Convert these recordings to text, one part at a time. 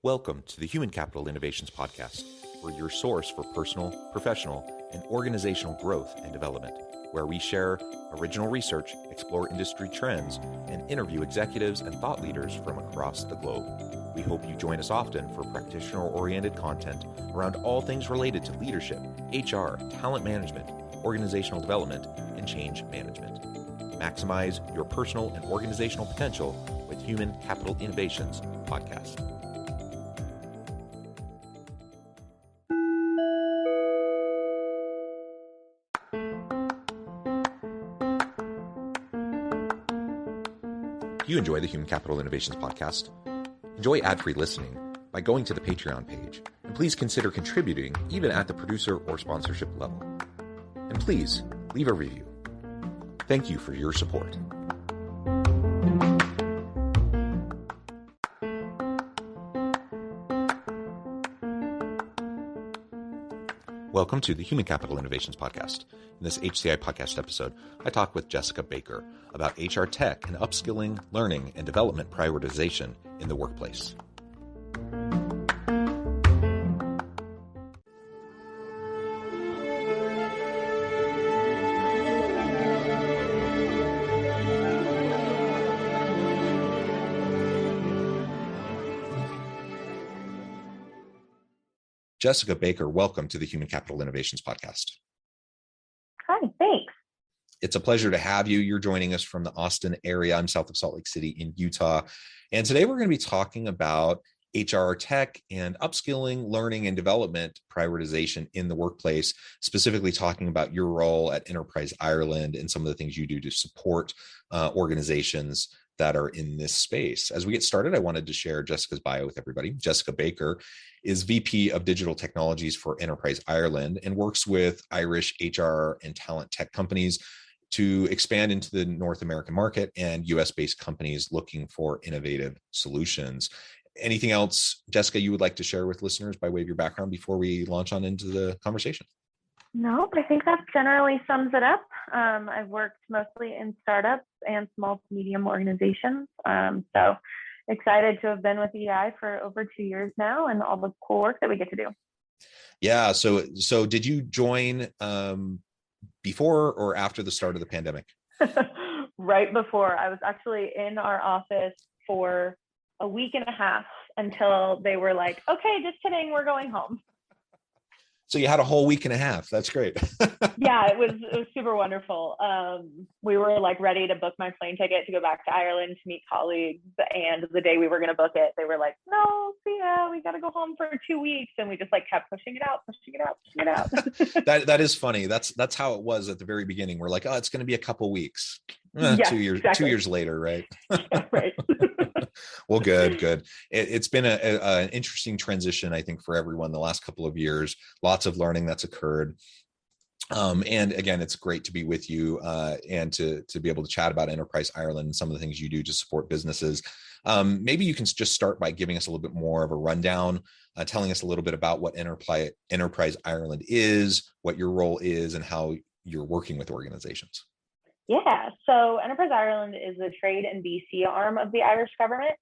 Welcome to the Human Capital Innovations Podcast. We're your source for personal, professional, and organizational growth and development, where we share original research, explore industry trends, and interview executives and thought leaders from across the globe. We hope you join us often for practitioner-oriented content around all things related to leadership, HR, talent management, organizational development, and change management. Maximize your personal and organizational potential with Human Capital Innovations Podcast. If you enjoy the Human Capital Innovations Podcast, enjoy ad-free listening by going to the Patreon page, and please consider contributing even at the producer or sponsorship level. And please leave a review. Thank you for your support. Welcome to the Human Capital Innovations Podcast. In this HCI Podcast episode, I talk with Jessica Baker about HR tech and upskilling, learning, and development prioritization in the workplace. Jessica Baker, welcome to the Human Capital Innovations Podcast. Hi, thanks. It's a pleasure to have you. You're joining us from the Austin area. I'm south of Salt Lake City in Utah. And today we're going to be talking about HR tech and upskilling, learning, and development prioritization in the workplace, specifically talking about your role at Enterprise Ireland and some of the things you do to support organizations that are in this space. As we get started, I wanted to share Jessica's bio with everybody. Jessica Baker is VP of Digital Technologies for Enterprise Ireland and works with Irish HR and talent tech companies to expand into the North American market and US-based companies looking for innovative solutions. Anything else, Jessica, you would like to share with listeners by way of your background before we launch on into the conversation? No, but I think that generally sums it up. I've worked mostly in startups and small to medium organizations. So excited to have been with EI for over 2 years now and all the cool work that we get to do. Yeah. So did you join before or after the start of the pandemic? Right before. I was actually in our office for a week and a half until they were like, okay, just kidding, we're going home. So you had a whole week and a half. That's great. Yeah, it was super wonderful. We were like ready to book my plane ticket to go back to Ireland to meet colleagues. And the day we were going to book it, they were like, no, see ya, we got to go home for 2 weeks. And we just like kept pushing it out. That is funny. That's how it was at the very beginning. We're like, oh, it's going to be a couple weeks. Yeah, 2 years, exactly. 2 years later, right? Yeah, right. Well, good. It's been an interesting transition, I think, for everyone the last couple of years. Lots of learning that's occurred. And again, it's great to be with you and to be able to chat about Enterprise Ireland and some of the things you do to support businesses. Maybe you can just start by giving us a little bit more of a rundown, telling us a little bit about what Enterprise Ireland is, what your role is, and how you're working with organizations. Yeah, so Enterprise Ireland is the trade and VC arm of the Irish government.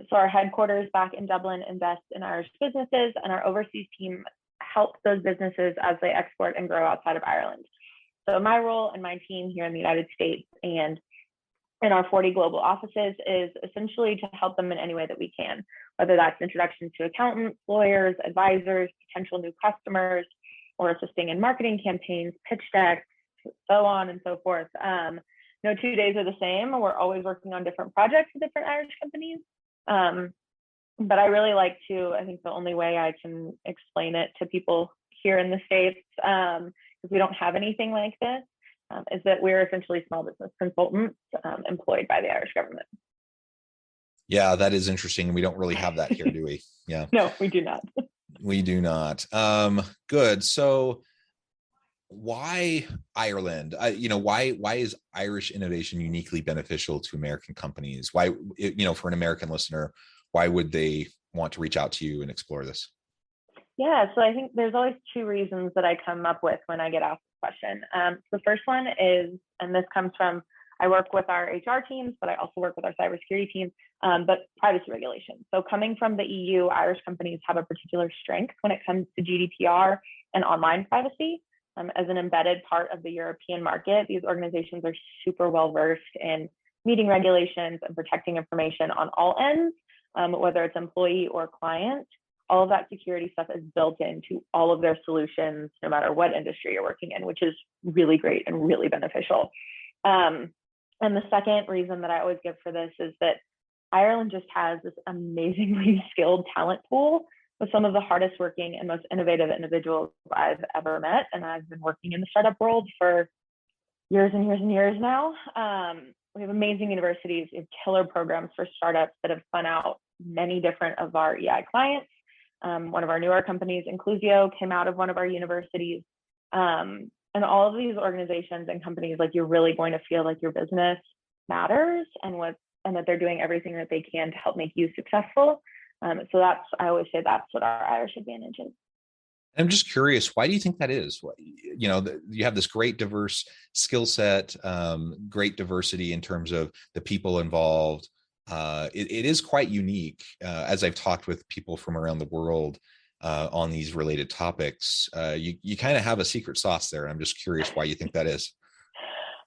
So our headquarters back in Dublin invest in Irish businesses, and our overseas team helps those businesses as they export and grow outside of Ireland. So my role and my team here in the United States and in our 40 global offices is essentially to help them in any way that we can, whether that's introduction to accountants, lawyers, advisors, potential new customers, or assisting in marketing campaigns, pitch decks, so on and so forth. No 2 days are the same. We're always working on different projects with different Irish companies. But I really like to, I think the only way I can explain it to people here in the States, because we don't have anything like this, is that we're essentially small business consultants employed by the Irish government. Yeah, that is interesting. We don't really have that here, do we? Yeah. No, we do not. We do not. Good. So why Ireland? Why is Irish innovation uniquely beneficial to American companies? Why, for an American listener, why would they want to reach out to you and explore this? Yeah, so I think there's always two reasons that I come up with when I get asked this question. The first one is, and this comes from I work with our HR teams, but I also work with our cybersecurity teams, but privacy regulation. So coming from the EU, Irish companies have a particular strength when it comes to GDPR and online privacy. As an embedded part of the European market, these organizations are super well versed in meeting regulations and protecting information on all ends, whether it's employee or client. All of that security stuff is built into all of their solutions, no matter what industry you're working in, which is really great and really beneficial. And the second reason that I always give for this is that Ireland just has this amazingly skilled talent pool with some of the hardest working and most innovative individuals I've ever met. And I've been working in the startup world for years and years and years now. We have amazing universities, we have killer programs for startups that have spun out many different of our EI clients. One of our newer companies, Inclusio, came out of one of our universities. And all of these organizations and companies, like, you're really going to feel like your business matters and that they're doing everything that they can to help make you successful. So I always say that's what our Irish advantage is. I'm just curious, why do you think that is? You know, you have this great diverse skill set, great diversity in terms of the people involved. It is quite unique. As I've talked with people from around the world on these related topics, you kind of have a secret sauce there. And I'm just curious why you think that is.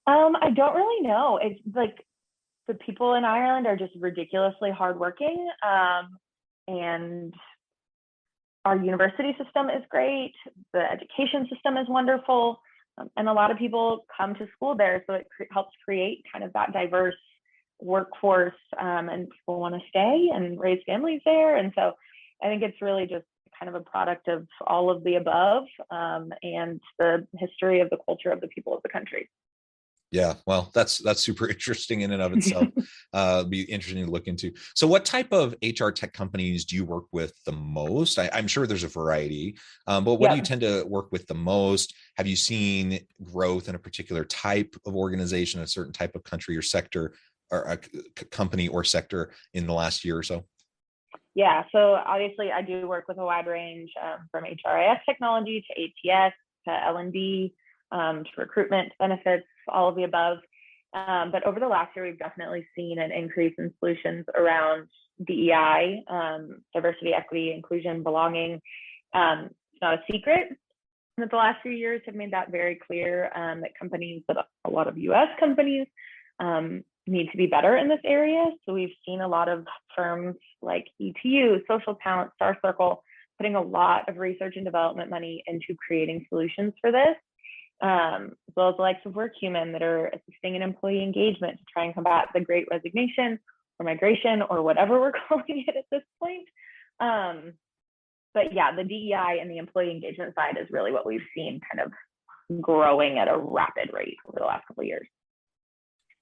I don't really know. It's like the people in Ireland are just ridiculously hardworking. And our university system is great. The education system is wonderful. And a lot of people come to school there. So it helps create kind of that diverse workforce, and people want to stay and raise families there. And so I think it's really just kind of a product of all of the above, and the history of the culture of the people of the country. Yeah, well, that's super interesting in and of itself. Be interesting to look into. So what type of HR tech companies do you work with the most? I'm sure there's a variety, but what do you tend to work with the most? Have you seen growth in a particular type of organization, a certain type of country or sector, or a company or sector in the last year or so? Yeah, so obviously I do work with a wide range, from HRIS technology to ATS to L&D, to recruitment, benefits, all of the above. But over the last year, we've definitely seen an increase in solutions around DEI, diversity, equity, inclusion, belonging. It's not a secret that the last few years have made that very clear, that companies, but a lot of US companies, need to be better in this area. So we've seen a lot of firms like ETU, Social Talent, Star Circle, putting a lot of research and development money into creating solutions for this. As well as the likes of WorkHuman that are assisting in employee engagement to try and combat the Great Resignation or migration or whatever we're calling it at this point. But yeah, the DEI and the employee engagement side is really what we've seen kind of growing at a rapid rate over the last couple of years.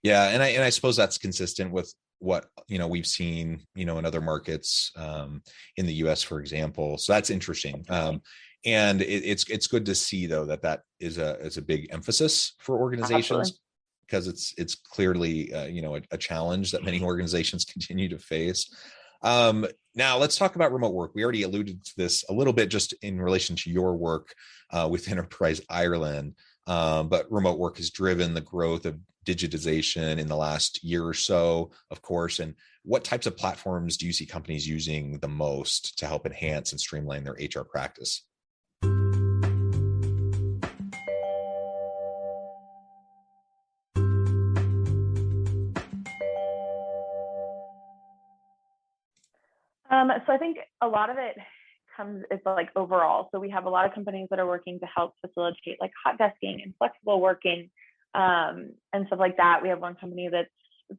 Yeah, and I suppose that's consistent with what we've seen in other markets, in the US, for example. So that's interesting. And it's good to see, though, that is a big emphasis for organizations. Absolutely. Because it's clearly a challenge that many organizations continue to face. Now let's talk about remote work. We already alluded to this a little bit just in relation to your work with Enterprise Ireland, but remote work has driven the growth of digitization in the last year or so, of course. And what types of platforms do you see companies using the most to help enhance and streamline their HR practice? So I think a lot of it it's like overall. So we have a lot of companies that are working to help facilitate like hot desking and flexible working, and stuff like that. We have one company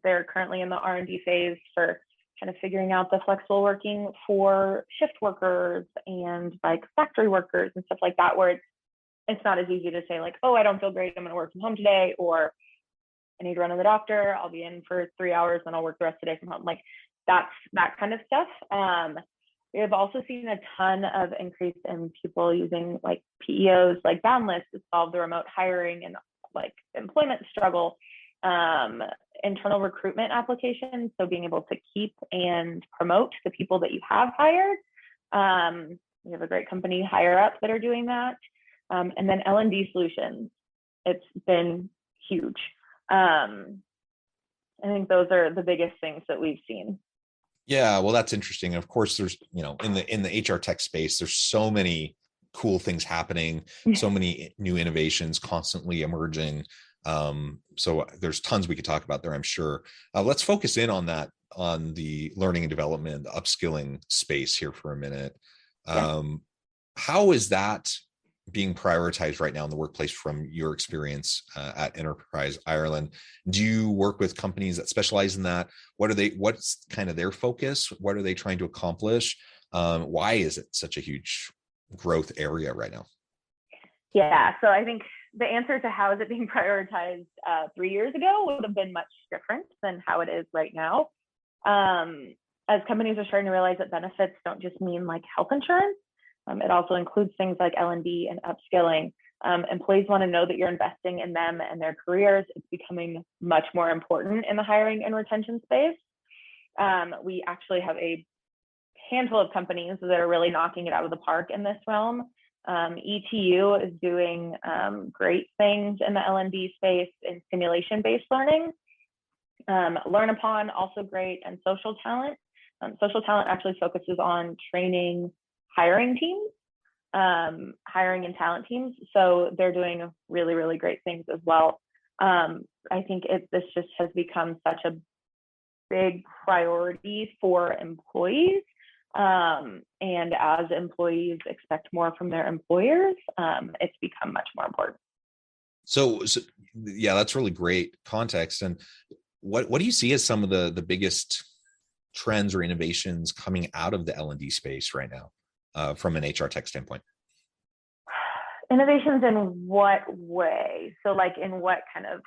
they're currently in the R&D phase for kind of figuring out the flexible working for shift workers and like factory workers and stuff like that, where it's not as easy to say like, oh, I don't feel great, I'm going to work from home today, or I need to run to the doctor, I'll be in for 3 hours, then I'll work the rest of the day from home. Like that kind of stuff. We have also seen a ton of increase in people using like PEOs, like Boundless, to solve the remote hiring and like employment struggle. Internal recruitment applications, so being able to keep and promote the people that you have hired. We have a great company, HireUp, that are doing that. And then L&D solutions. It's been huge. I think those are the biggest things that we've seen. Yeah, well, that's interesting. Of course, there's, in the HR tech space, there's so many cool things happening, so many new innovations constantly emerging. So there's tons we could talk about there, I'm sure. Let's focus in on that, on the learning and development, the upskilling space here for a minute. How is that being prioritized right now in the workplace from your experience at Enterprise Ireland? Do you work with companies that specialize in that? What's kind of their focus? What are they trying to accomplish? Why is it such a huge growth area right now? Yeah, so I think the answer to how is it being prioritized 3 years ago would have been much different than how it is right now. As companies are starting to realize that benefits don't just mean like health insurance. It also includes things like L&D and upskilling. Employees want to know that you're investing in them and their careers. It's becoming much more important in the hiring and retention space. We actually have a handful of companies that are really knocking it out of the park in this realm. ETU is doing great things in the L&D space in simulation-based learning. Learn Upon, also great, and Social Talent. Social Talent actually focuses on training hiring teams, hiring and talent teams. So they're doing really, really great things as well. I think this just has become such a big priority for employees. And as employees expect more from their employers, it's become much more important. So yeah, that's really great context. And what do you see as some of the biggest trends or innovations coming out of the L&D space right now? From an HR tech standpoint? Innovations in what way? So like in what kind of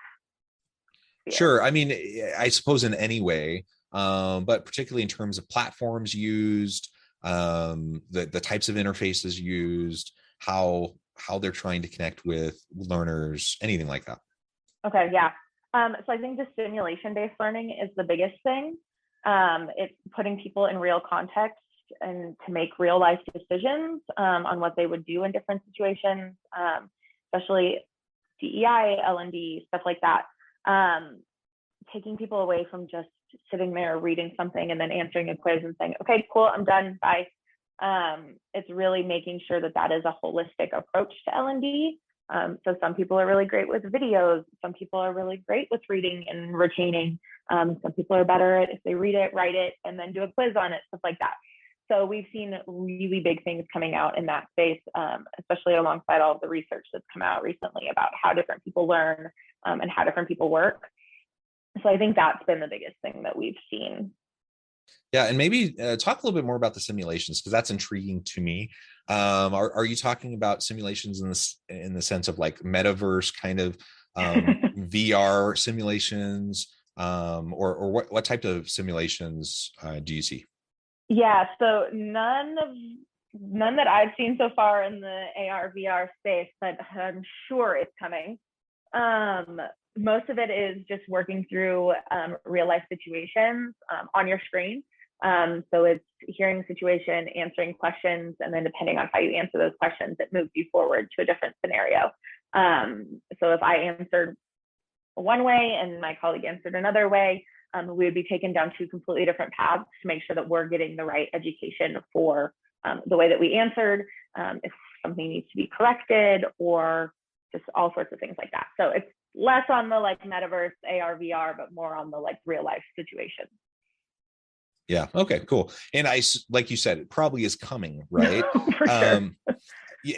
field? Sure. I mean, I suppose in any way, but particularly in terms of platforms used, the types of interfaces used, how they're trying to connect with learners, anything like that. Okay, yeah. So I think the simulation-based learning is the biggest thing. It's putting people in real context and to make real life decisions on what they would do in different situations, especially DEI, L&D, stuff like that. Taking people away from just sitting there reading something and then answering a quiz and saying, okay, cool, I'm done, bye. It's really making sure that is a holistic approach to L&D. So some people are really great with videos. Some people are really great with reading and retaining. Some people are better at if they read it, write it, and then do a quiz on it, stuff like that. So we've seen really big things coming out in that space, especially alongside all of the research that's come out recently about how different people learn and how different people work. So I think that's been the biggest thing that we've seen. Yeah, and maybe talk a little bit more about the simulations, because that's intriguing to me. Are you talking about simulations in the sense of like metaverse kind of VR simulations, or what type of simulations do you see? Yeah, so none that I've seen so far in the AR VR space, but I'm sure it's coming. Most of it is just working through real life situations on your screen. So it's hearing a situation, answering questions, and then depending on how you answer those questions, it moves you forward to a different scenario. So if I answered one way and my colleague answered another way, we would be taken down two completely different paths to make sure that we're getting the right education for the way that we answered, if something needs to be corrected, or just all sorts of things like that. So it's less on the like metaverse AR VR, but more on the like real life situation. Yeah. Okay, cool. And like you said, it probably is coming, right? For sure.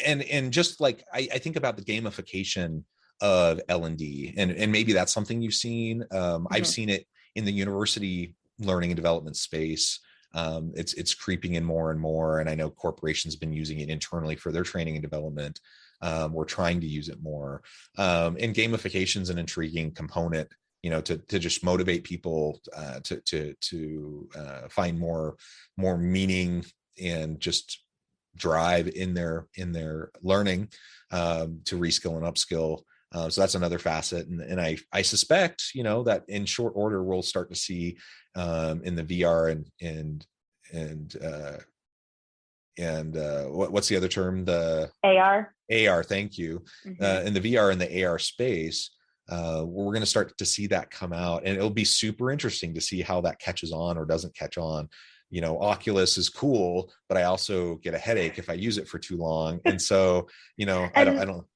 And just like, I think about the gamification of L&D, and maybe that's something you've seen. I've seen it in the university learning and development space. It's creeping in more and more. And I know corporations have been using it internally for their training and development. We're trying to use it more. And gamification is an intriguing component, to just motivate people to find more meaning and just drive in their learning, to reskill and upskill. So that's another facet. And I suspect, that in short order, we'll start to see in the VR and what's the other term? The AR. Thank you. In the VR and the AR space, we're going to start to see that come out, and it'll be super interesting to see how that catches on or doesn't catch on. Oculus is cool, but I also get a headache if I use it for too long. And so, I don't.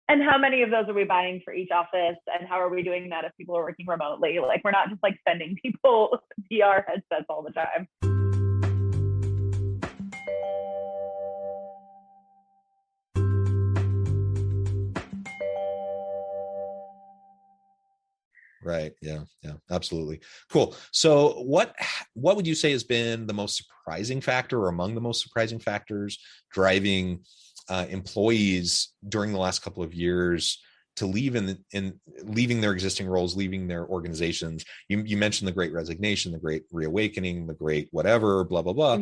And how many of those are we buying for each office? And how are we doing that if people are working remotely? Like, we're not just like sending people VR headsets all the time. Right. Yeah. Absolutely. Cool. So what would you say has been the most surprising factor, or among the most surprising factors driving employees during the last couple of years to leave in leaving their existing roles, leaving their organizations? You mentioned the Great Resignation, the Great Reawakening, the Great whatever, blah, blah, blah.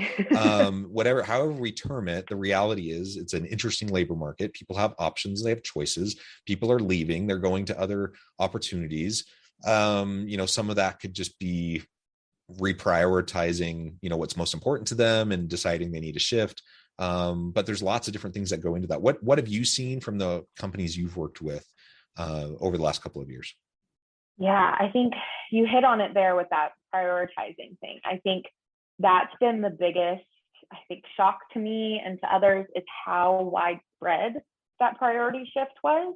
Whatever, however we term it, the reality is it's an interesting labor market. People have options, they have choices. People are leaving, they're going to other opportunities. Some of that could just be reprioritizing, what's most important to them and deciding they need to shift. But there's lots of different things that go into that. What have you seen from the companies you've worked with over the last couple of years? Yeah, I think you hit on it there with that prioritizing thing. I think that's been the biggest, shock to me and to others, is how widespread that priority shift was.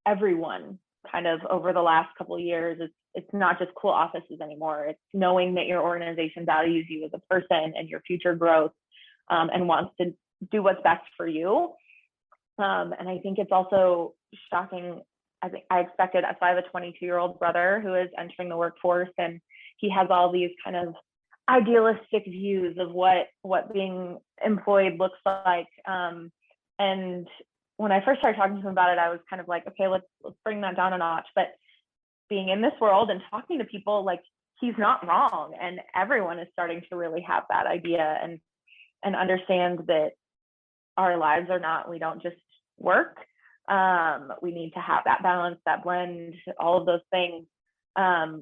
Everyone kind of over the last couple of years, it's not just cool offices anymore. It's knowing that your organization values you as a person and your future growth, and wants to do what's best for you. And I think it's also shocking. I expected, so I have a 22-year-old brother who is entering the workforce, and he has all these kind of idealistic views of what being employed looks like. And when I first started talking to him about it, I was kind of like, okay, let's bring that down a notch. But being in this world and talking to people, like, he's not wrong. And everyone is starting to really have that idea and understand that our lives are not, we don't just work. We need to have that balance, that blend, all of those things.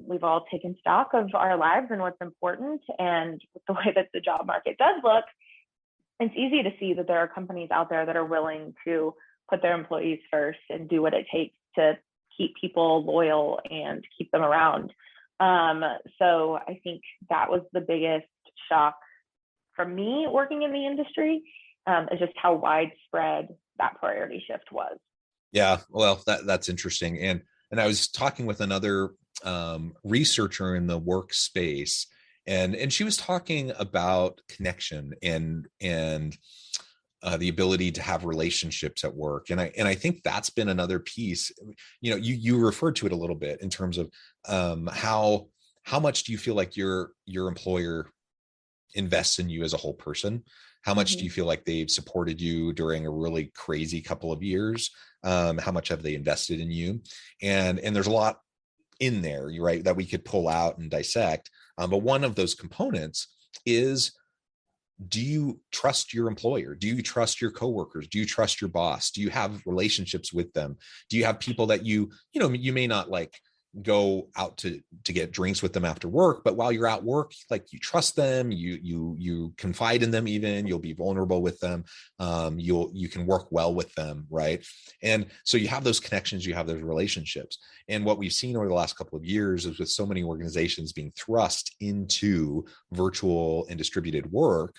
We've all taken stock of our lives and what's important. And with the way that the job market does look, it's easy to see that there are companies out there that are willing to put their employees first and do what it takes to keep people loyal and keep them around. So I think that was the biggest shock for me working in the industry, is just how widespread that priority shift was. Yeah, well, that's interesting. And I was talking with another researcher in the workspace, and she was talking about connection and the ability to have relationships at work. And I think that's been another piece. You referred to it a little bit in terms of how much do you feel like your employer invests in you as a whole person? How much do you feel like they've supported you during a really crazy couple of years? How much have they invested in you? And there's a lot in there, right, that we could pull out and dissect. But one of those components is, do you trust your employer? Do you trust your coworkers? Do you trust your boss? Do you have relationships with them? Do you have people that you may not like go out to get drinks with them after work, but while you're at work, like, you trust them, you confide in them, even you'll be vulnerable with them, you can work well with them, right? And so you have those connections, you have those relationships. And what we've seen over the last couple of years is, with so many organizations being thrust into virtual and distributed work,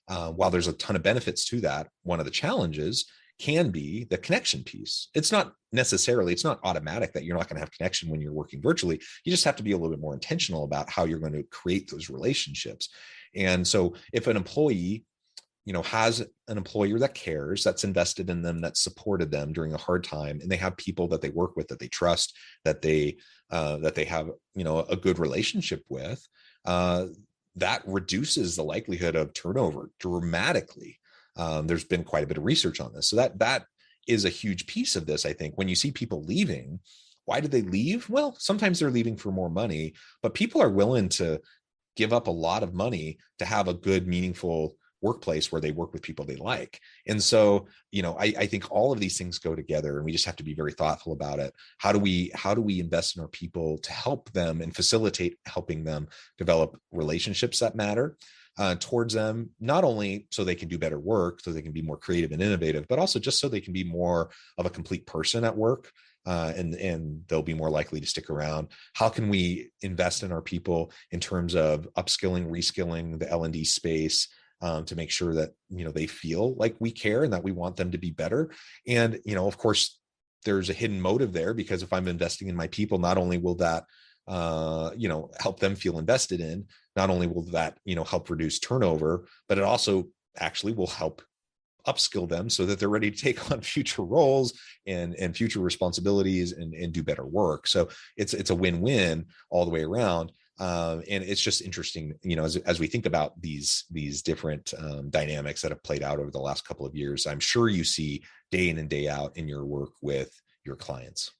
while there's a ton of benefits to that, one of the challenges can be the connection piece. It's not automatic that you're not going to have connection when you're working virtually. You just have to be a little bit more intentional about how you're going to create those relationships. And so if an employee, has an employer that cares, that's invested in them, that supported them during a hard time, and they have people that they work with, that they trust, that they have, a good relationship with, that reduces the likelihood of turnover dramatically. There's been quite a bit of research on this. So that is a huge piece of this. I think when you see people leaving, why did they leave? Well, sometimes they're leaving for more money, but people are willing to give up a lot of money to have a good, meaningful workplace where they work with people they like. And so, I think all of these things go together, and we just have to be very thoughtful about it. How do we invest in our people to help them and facilitate helping them develop relationships that matter towards them, not only so they can do better work, so they can be more creative and innovative, but also just so they can be more of a complete person at work, and they'll be more likely to stick around? How can we invest in our people in terms of upskilling, reskilling the L&D space, to make sure that, they feel like we care and that we want them to be better? And, of course, there's a hidden motive there, because if I'm investing in my people, not only will that, help them feel invested in, not only will that, help reduce turnover, but it also actually will help upskill them so that they're ready to take on future roles and future responsibilities and do better work. So it's a win-win all the way around. And it's just interesting, as we think about these different dynamics that have played out over the last couple of years. I'm sure you see day in and day out in your work with your clients.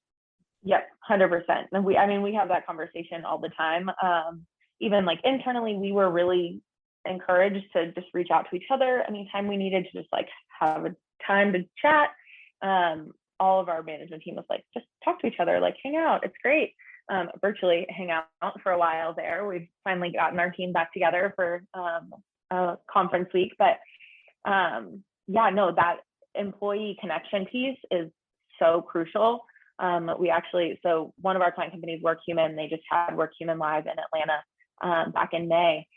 Yep, 100%. And we have that conversation all the time. Even like internally, we were really encouraged to just reach out to each other anytime we needed to just like have a time to chat. All of our management team was like, just talk to each other, like hang out. It's great. Virtually hang out for a while there. We've finally gotten our team back together for a conference week. But that employee connection piece is so crucial. So one of our client companies, WorkHuman, they just had WorkHuman Live in Atlanta back in May.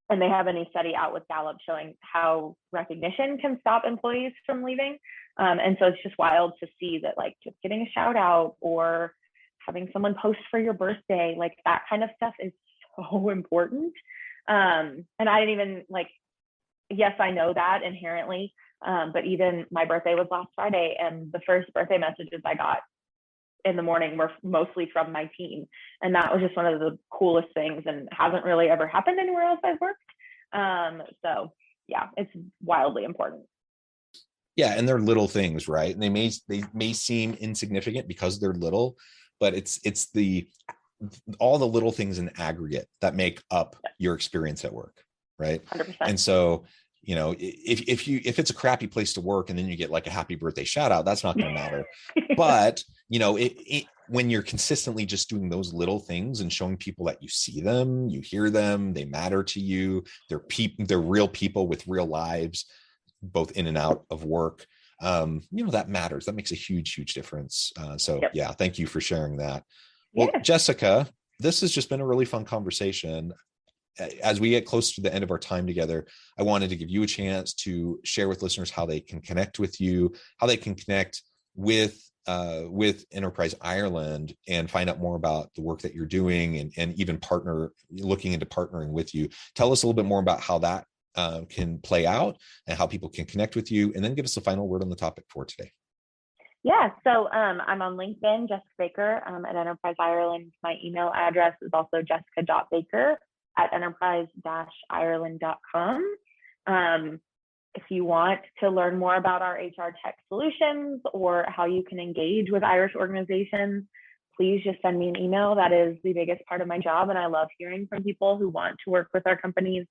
And they have a new study out with Gallup showing how recognition can stop employees from leaving. And so it's just wild to see that, like, just getting a shout out or having someone post for your birthday, like that kind of stuff is so important. And I didn't even yes, I know that inherently, but even my birthday was last Friday, and the first birthday messages I got in the morning were mostly from my team. And that was just one of the coolest things, and hasn't really ever happened anywhere else I've worked. So yeah, it's wildly important. Yeah. And they're little things, right? And they may seem insignificant because they're little, but it's all the little things in aggregate that make up your experience at work. Right. 100%. And so, if it's a crappy place to work and then you get like a happy birthday shout out, that's not going to matter. But, when you're consistently just doing those little things and showing people that you see them, you hear them, they matter to you, they're real people with real lives, both in and out of work. That matters. That makes a huge, huge difference. Yeah, thank you for sharing that. Well, yeah. Jessica, this has just been a really fun conversation. As we get close to the end of our time together, I wanted to give you a chance to share with listeners how they can connect with you, how they can connect with Enterprise Ireland and find out more about the work that you're doing, and even looking into partnering with you. Tell us a little bit more about how that can play out and how people can connect with you, and then give us a final word on the topic for today. Yeah, so I'm on LinkedIn, Jessica Baker at Enterprise Ireland. My email address is also jessica.baker@enterprise-ireland.com. If you want to learn more about our HR tech solutions or how you can engage with Irish organizations, please just send me an email. That is the biggest part of my job, and I love hearing from people who want to work with our companies.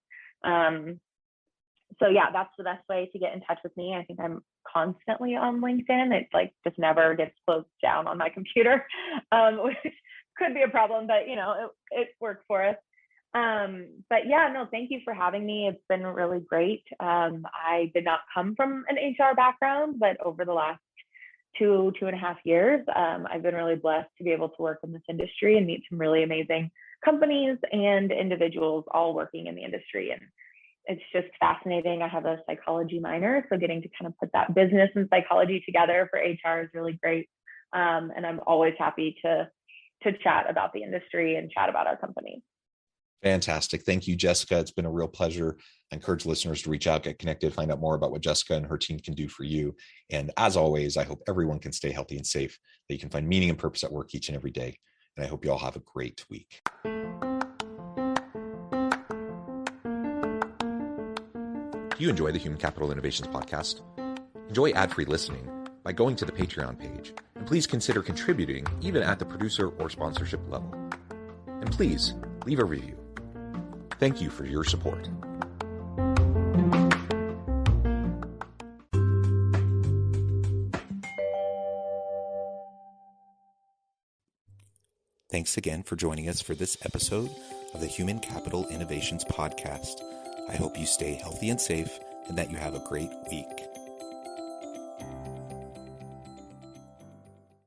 So yeah, that's the best way to get in touch with me. I think I'm constantly on LinkedIn. It's like just never gets closed down on my computer, which could be a problem, but it worked for us. But yeah, no, thank you for having me. It's been really great. I did not come from an HR background, but over the last two and a half years, I've been really blessed to be able to work in this industry and meet some really amazing companies and individuals all working in the industry. And it's just fascinating. I have a psychology minor, so getting to kind of put that business and psychology together for HR is really great. And I'm always happy to chat about the industry and chat about our company. Fantastic. Thank you, Jessica. It's been a real pleasure. I encourage listeners to reach out, get connected, find out more about what Jessica and her team can do for you. And as always, I hope everyone can stay healthy and safe, that you can find meaning and purpose at work each and every day. And I hope you all have a great week. Do you enjoy the Human Capital Innovations podcast? Enjoy ad-free listening by going to the Patreon page. And please consider contributing even at the producer or sponsorship level. And please leave a review. Thank you for your support. Thanks again for joining us for this episode of the Human Capital Innovations Podcast. I hope you stay healthy and safe and that you have a great week.